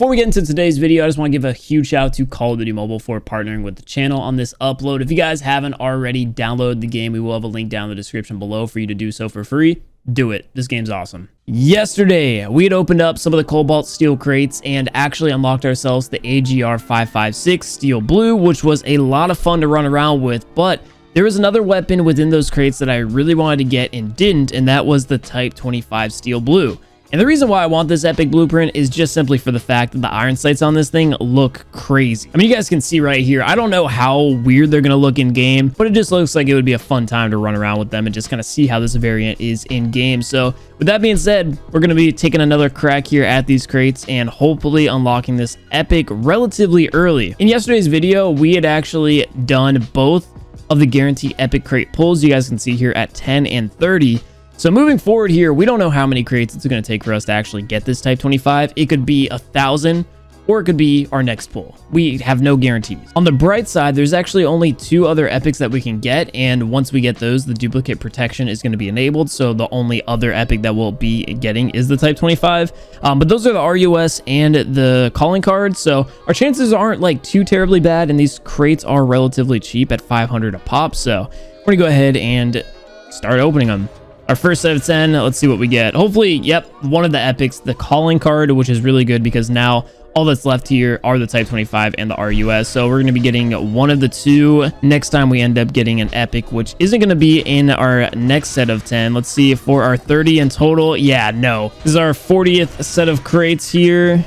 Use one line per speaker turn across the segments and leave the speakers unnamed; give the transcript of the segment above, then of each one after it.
Before we get into today's video, I just want to give a huge shout out to Call of Duty Mobile for partnering with the channel on this upload. If you guys haven't already downloaded the game, we will have a link down in the description below for you to do so for free. Do it. This game's awesome. Yesterday, we had opened up some of the Cobalt Steel crates and actually unlocked ourselves the AGR 556 Steel Blue, which was a lot of fun to run around with, but there was another weapon within those crates that I really wanted to get and didn't, and that was the Type 25 Steel Blue. And the reason why I want this epic blueprint is just simply for the fact that the iron sights on this thing look crazy. I mean, you guys can see right here, I don't know how weird they're going to look in game, but it just looks like it would be a fun time to run around with them and just kind of see how this variant is in game. So with that being said, we're going to be taking another crack here at these crates and hopefully unlocking this epic relatively early. In yesterday's video, we had actually done both of the guaranteed epic crate pulls. You guys can see here at 10 and 30. So moving forward here, we don't know how many crates it's going to take for us to actually get this Type 25. It could be 1,000 or it could be our next pull. We have no guarantees. On the bright side, there's actually only 2 other epics that we can get. And once we get those, the duplicate protection is going to be enabled. So the only other epic that we'll be getting is the Type 25. But those are the RUS and the calling cards. So our chances aren't like too terribly bad. And these crates are relatively cheap at 500 a pop. So we're going to go ahead and start opening them. Our first set of 10, let's see what we get. Hopefully, yep, one of the epics, the calling card, which is really good because now all that's left here are the Type 25 and the RUS. So we're going to be getting one of the 2. Next time we end up getting an epic, which isn't going to be in our next set of 10. Let's see, for our 30 in total. Yeah, no. This is our 40th set of crates here.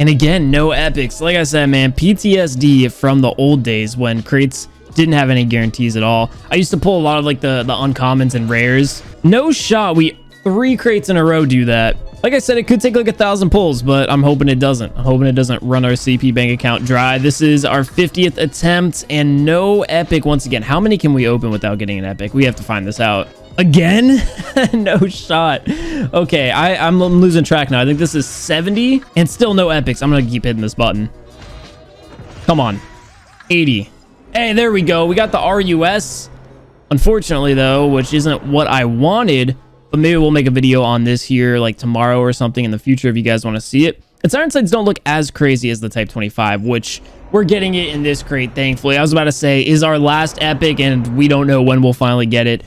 And again, no epics. Like I said, man, PTSD from the old days when crates didn't have any guarantees at all. I used to pull a lot of like the uncommons and rares. No shot we 3 crates in a row do that. Like I said, it could take like 1,000 pulls, but I'm hoping it doesn't. I'm hoping it doesn't run our CP bank account dry. This is our 50th attempt and no epic once again. How many can we open without getting an epic? We have to find this out. Again? No shot. Okay, I'm losing track now. I think this is 70 and still no epics. I'm gonna keep hitting this button. Come on. 80. Hey, there we go. We got the RUS. Unfortunately, though, which isn't what I wanted, but maybe we'll make a video on this here like tomorrow or something in the future if you guys want to see it. Its iron sights don't look as crazy as the Type 25, which we're getting it in this crate, thankfully. I was about to say, is our last epic, and we don't know when we'll finally get it.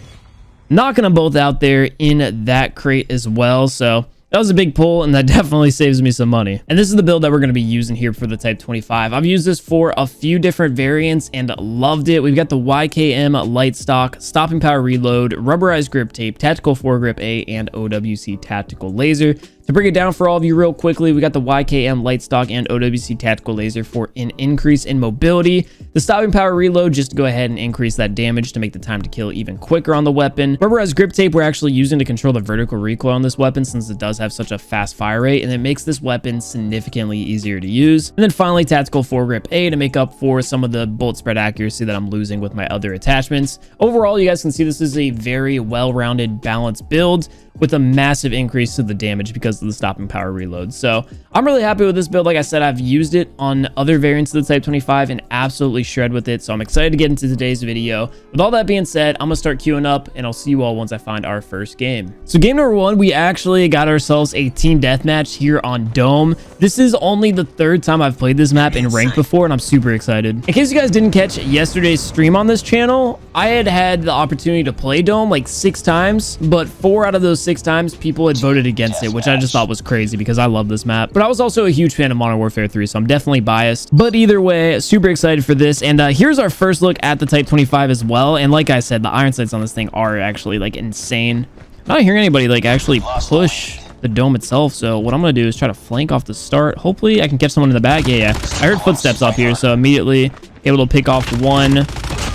Knocking them both out there in that crate as well, so that was a big pull, and that definitely saves me some money. And this is the build that we're going to be using here for the Type 25. I've used this for a few different variants and loved it. We've got the YKM light stock, stopping power reload, rubberized grip tape, tactical foregrip A, and OWC tactical laser. To break it down for all of you real quickly, we got the YKM light stock and OWC tactical laser for an increase in mobility. The stopping power reload just to go ahead and increase that damage to make the time to kill even quicker on the weapon. Rubberized grip tape we're actually using to control the vertical recoil on this weapon since it does have such a fast fire rate, and it makes this weapon significantly easier to use. And then finally, tactical foregrip A to make up for some of the bullet spread accuracy that I'm losing with my other attachments. Overall, you guys can see this is a very well-rounded, balanced build with a massive increase to the damage because of the stopping power reload. So I'm really happy with this build. Like I said, I've used it on other variants of the Type 25 and absolutely shred with it. So I'm excited to get into today's video. With all that being said, I'm gonna start queuing up and I'll see you all once I find our first game. So game number 1, we actually got ourselves a team deathmatch here on Dome. This is only the 3rd time I've played this map in ranked before, and I'm super excited. In case you guys didn't catch yesterday's stream on this channel, I had the opportunity to play Dome like 6 times, but 4 out of those 6 times people had voted against it, which I just thought was crazy because I love this map. But I was also a huge fan of Modern Warfare 3, so I'm definitely biased. But either way, super excited for this. And here's our first look at the Type 25 as well. And like I said, the iron sights on this thing are actually like insane. I'm not hearing anybody like actually push the dome itself, so what I'm gonna do is try to flank off the start. Hopefully I can catch someone in the back. Yeah, I heard footsteps up here, so immediately able to pick off 1,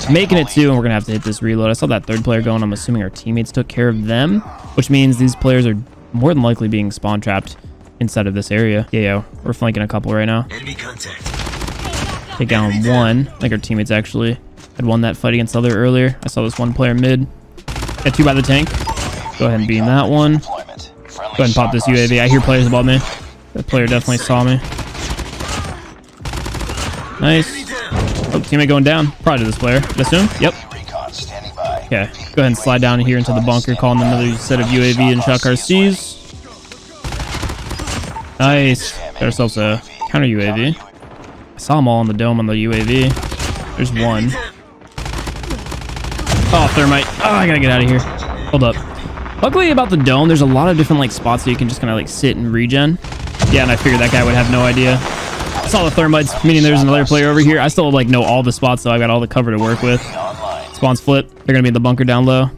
making it 2, and we're gonna have to hit this reload. I saw that 3rd player going. I'm assuming our teammates took care of them, which means these players are more than likely being spawn trapped inside of this area. Yeah, we're flanking a couple right now. Take down 1. I think our teammates actually had won that fight against other earlier. I saw this 1 player mid. Got 2 by the tank. Go ahead and beam that 1. Go ahead and pop this UAV. I hear players above me. That player definitely saw me. Nice. Oh, teammate going down. Probably to this player, I assume. Yep. Okay, go ahead and slide down here into the bunker, calling another set of UAV and shock RCs. Nice. Got ourselves a counter UAV. I saw them all on the dome on the UAV. There's one. Oh, thermite. Oh, I gotta get out of here. Hold up. Luckily about the dome, there's a lot of different like spots that you can just kind of like sit and regen. Yeah, and I figured that guy would have no idea. I saw the thermites, meaning there's another player over here. I still like know all the spots, so I got all the cover to work with. Spawns flip. They're gonna be in the bunker down low.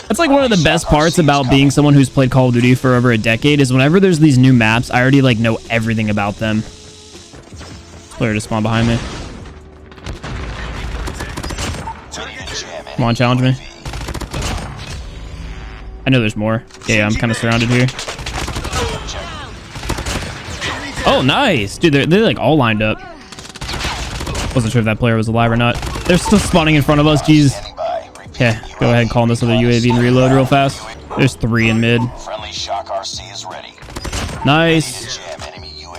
That's like one of the best parts about being someone who's played Call of Duty for over a decade is whenever there's these new maps, I already like know everything about them. Player to spawn behind me. Come on, challenge me. I know there's more. Yeah, I'm kind of surrounded here. Oh, nice. Dude, they're like all lined up. Wasn't sure if that player was alive or not. They're still spawning in front of us. Jeez. Okay, go ahead and call in this other UAV and reload real fast. There's 3 in mid. Nice.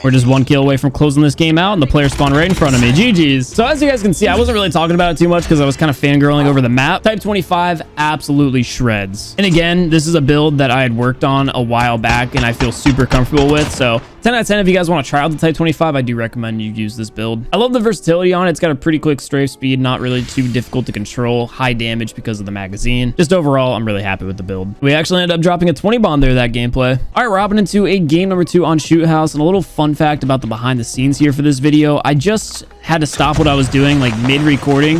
We're just 1 kill away from closing this game out, and the player spawned right in front of me. GG's. So as you guys can see, I wasn't really talking about it too much because I was kind of fangirling over the map. Type 25 absolutely shreds. And again, this is a build that I had worked on a while back and I feel super comfortable with. So 10 out of 10, if you guys want to try out the Type 25, I do recommend you use this build. I love the versatility on it. It's got a pretty quick strafe speed, not really too difficult to control, high damage because of the magazine. Just overall, I'm really happy with the build. We actually ended up dropping a 20 bomb there that gameplay. All right, we're hopping into a game number 2 on Shoot House, and a little fun fact about the behind the scenes here for this video. I just had to stop what I was doing like mid-recording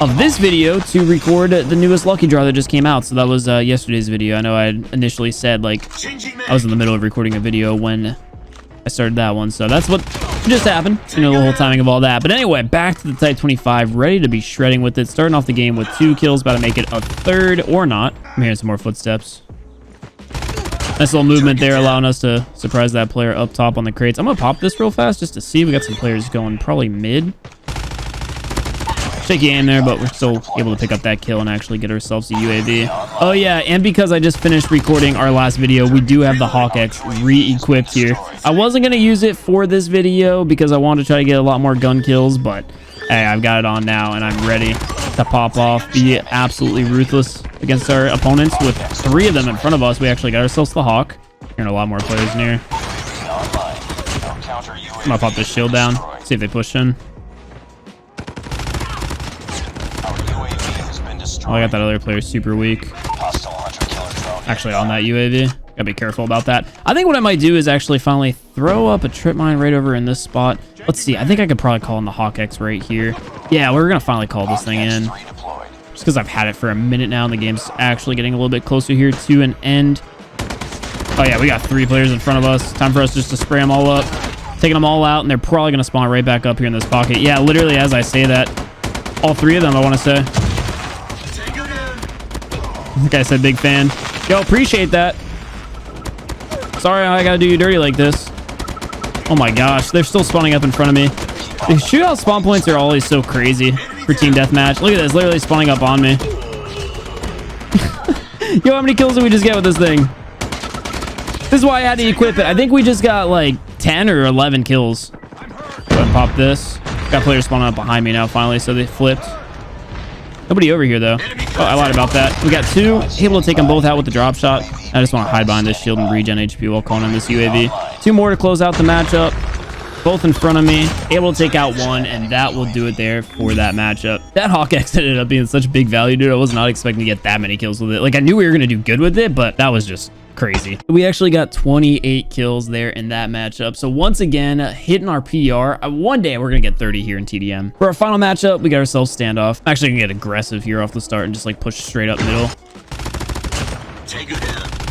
of this video to record the newest lucky draw that just came out. So that was yesterday's video. I know I had initially said like I was in the middle of recording a video when I started that one, so that's what just happened, you know, the whole timing of all that. But anyway, back to the Type 25, ready to be shredding with it, starting off the game with 2 kills, about to make it a 3rd or not. I'm hearing some more footsteps. Nice little movement there, allowing us to surprise that player up top on the crates. I'm gonna pop this real fast just to see. We got some players going probably mid. Shaky aim there, but we're still able to pick up that kill and actually get ourselves a UAV. Oh yeah, and because I just finished recording our last video, we do have the Hawk X re-equipped here. I wasn't going to use it for this video because I wanted to try to get a lot more gun kills, but hey, I've got it on now and I'm ready to pop off, be absolutely ruthless against our opponents. With 3 of them in front of us, we actually got ourselves the Hawk. Hearing a lot more players near. I'm going to pop this shield down, see if they push in. Oh, I got that other player super weak. Actually on that UAV. Gotta be careful about that. I think what I might do is actually finally throw up a trip mine right over in this spot. Let's see. I think I could probably call in the Hawk X right here. Yeah, we're gonna finally call this thing in. Just because I've had it for a minute now and the game's actually getting a little bit closer here to an end. Oh yeah, we got 3 players in front of us. Time for us just to spray them all up. Taking them all out, and they're probably gonna spawn right back up here in this pocket. Yeah, literally as I say that. All 3 of them, I want to say. Like I said, big fan. Yo, appreciate that. Sorry I gotta do you dirty like this. Oh my gosh, they're still spawning up in front of me. The shootout spawn points are always so crazy for team deathmatch. Look at this, literally spawning up on me. Yo, how many kills did we just get with this thing? This is why I had to equip it. I think we just got like 10 or 11 kills. Go ahead and pop this. Got players spawning up behind me now finally, so they flipped. Nobody over here though. Oh, I lied about that. We got 2, able to take them both out with the drop shot. I just want to hide behind this shield and regen HP while calling in this UAV. 2 more to close out the matchup. Both in front of me, able to take out 1, and that will do it there for that matchup. That Hawk X ended up being such big value, dude. I was not expecting to get that many kills with it. Like, I knew we were going to do good with it, but that was just crazy. We actually got 28 kills there in that matchup. So once again, hitting our PR. One day we're gonna get 30 here in TDM. For our final matchup, we got ourselves standoff. I'm actually gonna get aggressive here off the start and just like push straight up middle.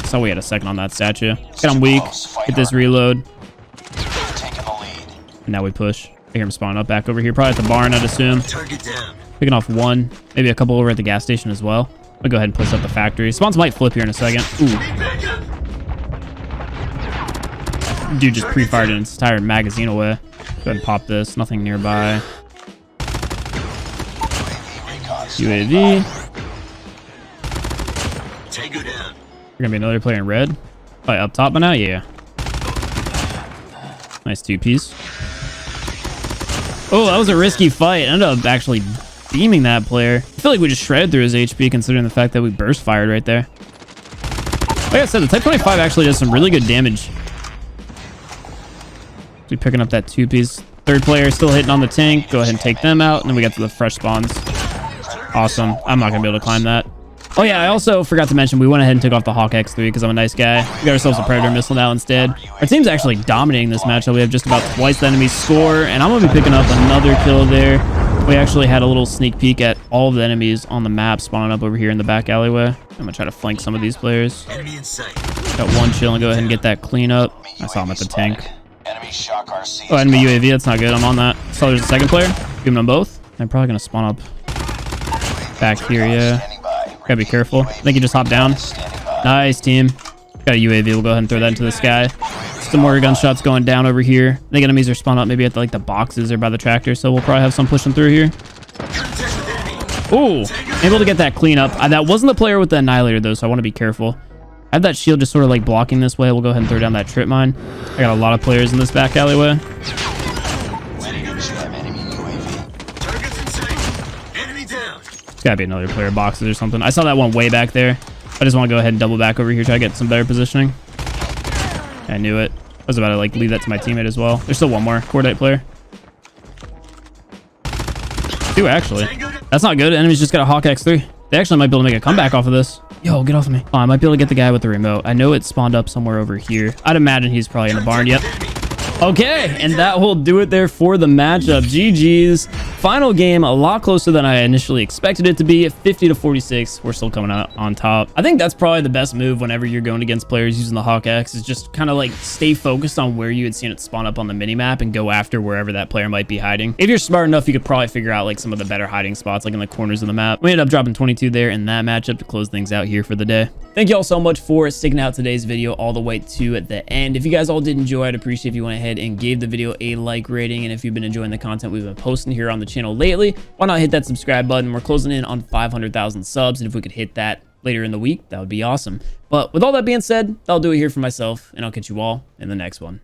So we had a second on that statue. Get him weak. Hit this reload. And now we push. I hear him spawn up back over here, probably at the barn, I'd assume. Picking off 1, maybe a couple over at the gas station as well. I'll go ahead and push up the factory. Spawns might flip here in a second. Ooh. Dude just pre-fired an entire magazine away. Go ahead and pop this. Nothing nearby. UAV. There's gonna be another player in red. Probably up top by now. Yeah. Nice 2-piece. Oh, that was a risky fight. I ended up actually beaming that player. I feel like we just shredded through his HP considering the fact that we burst fired right there. Like I said, the Type 25 actually does some really good damage So we're picking up that 2-piece. Third player still hitting on the tank. Go ahead and take them out. And then we got to the fresh spawns. Awesome. I'm not going to be able to climb that. Oh, yeah, I also forgot to mention we went ahead and took off the Hawk X3 because I'm a nice guy. We got ourselves a Predator missile now instead. Our team's actually dominating this matchup. We have just about twice the enemy's score, and I'm going to be picking up another kill there. We actually had a little sneak peek at all of the enemies on the map spawning up over here in the back alleyway. I'm going to try to flank some of these players. Got one chill and go ahead and get that clean up. I saw him at the tank. Oh, enemy UAV. That's not good. I'm on that. So there's a second player. Giving them both. They're probably going to spawn up back here, yeah. Gotta be careful. I think he just hopped down. Nice, team. Got a UAV. We'll go ahead and throw that into the sky. Some more gunshots going down over here. I think enemies are spawned up maybe at like the boxes or by the tractor, so we'll probably have some pushing through here. Ooh, able to get that clean up. That wasn't the player with the annihilator though, so I want to be careful. I have that shield just sort of like blocking this way. We'll go ahead and throw down that trip mine. I got a lot of players in this back alleyway. It's gotta be another player boxes or something. I saw that one way back there. I just want to go ahead and double back over here, try to get some better positioning. I knew it. I was about to like leave that to my teammate as well. There's still one more coordinate player. Two actually. That's not good. Enemies just got a Hawk X3. They actually might be able to make a comeback off of this. Yo, get off of me. Oh, I might be able to get the guy with the remote. I know it spawned up somewhere over here. I'd imagine he's probably in the barn. Yep. Okay, and that will do it there for the matchup. GG's. Final game, a lot closer than I initially expected it to be. 50-46. We're still coming out on top. I think that's probably the best move whenever you're going against players using the Hawk X, is just kind of like stay focused on where you had seen it spawn up on the minimap and go after wherever that player might be hiding. If you're smart enough, you could probably figure out like some of the better hiding spots, like in the corners of the map. We ended up dropping 22 there in that matchup to close things out here for the day. Thank you all so much for sticking out today's video all the way to the end. If you guys all did enjoy, I'd appreciate if you went ahead and gave the video a like rating. And if you've been enjoying the content we've been posting here on the channel lately, why not hit that subscribe button? We're closing in on 500,000 subs, and if we could hit that later in the week, that would be awesome. But with all that being said, that'll do it here for myself, and I'll catch you all in the next one.